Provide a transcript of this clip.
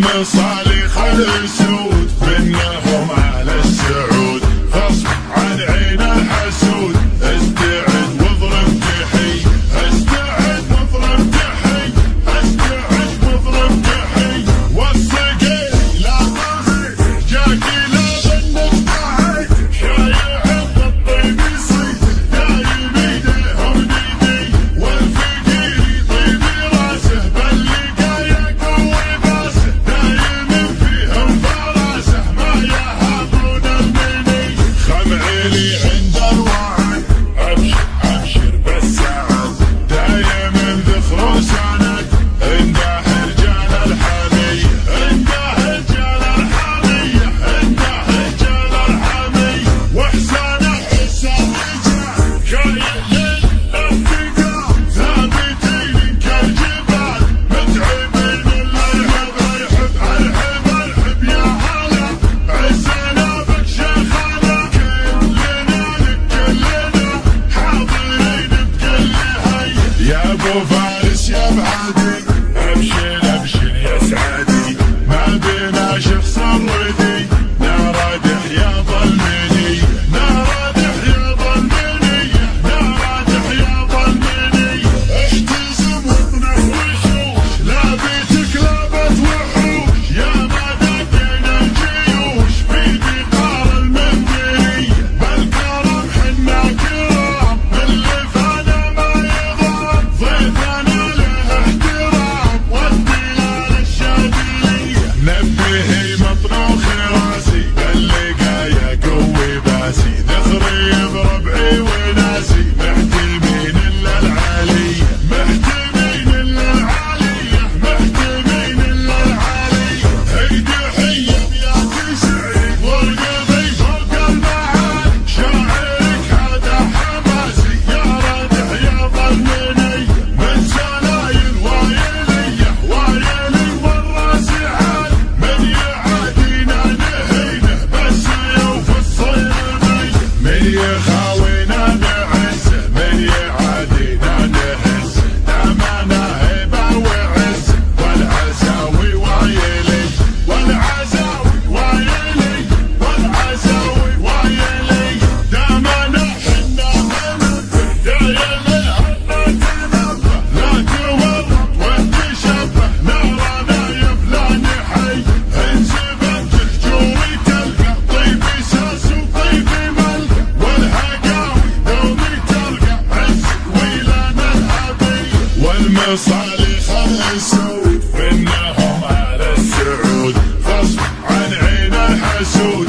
والمصالح الاسود منهم على السعود غصب عن عين الحسود. استعد واضرب تحي، استعد واضرب تحي، استعد واضرب تحي. والصقيل لا طاغي جاكي لا بنك طاحي، شايع الطيب يصيد دايم ايديهم ديدي. والفقير يطيب راسه باللقا يقوي باسه، دايم فيهم فراسه ما يهابون المني. خمعيلي عند الوعد ابشر ابشر بالسعد، دايم ذخر سند عنده رجال الحمية، عنده رجال الحمية، عنده رجال الحمية. واحسان حسان رجال شايل للانتقام، ثابتين كالجبال متعبين للرحب. ارحب ارحب ارحب يا هلا، عزنا بك شيخنا، كلنا لك كلنا حاضرين بكل هي. يا ابو فارس يا بعدي ابشر ابشر يا سعدي، ما بينا شخص ردي نرادح يا ظلمني، نرادح يا ظلمني، نرادح يا ظلمني. احتزم واطنح وشوش لا بيتك لابت وحوش، يا ما دقينا الجيوش في دقار المنذري. بالكرم حنا كرام اللي فانا ما يضام، ضيفنا له احترام والدلال الشاذلية. نبهي مطروخ راسي باللقايا قوي باسي، ذخري بربعي وناسي محتمين الا العالية، محتمين الا العالية، محتمين الا العالية. هيدي حية بياتي سعيد وارقبي فوق المعاد، شاعرك هذا حماسي يا رادح يا ظلمني. من سلايل وايلية وايلي والراسي عاد، من يعادينا نهينه بالسيوف الصيرمي. من يخاوينا نعزه، من يعادينا نهزه، دامنا هيبه وعزه. والعزاوي وايلي، والعزاوي وايلي، والعزاوي وايلي. دامنا حنا منبه دايم عنا تنبه، لا تورط وتشبه نارنا يبلى نحي. انزبت هجوري تلقى طيبي ساس وطيبي ملقى، والهقاوي دومي تلقى عز ويلان الهبي. والمصالح الاسود منهم على السعود غصب عن عين الحسود.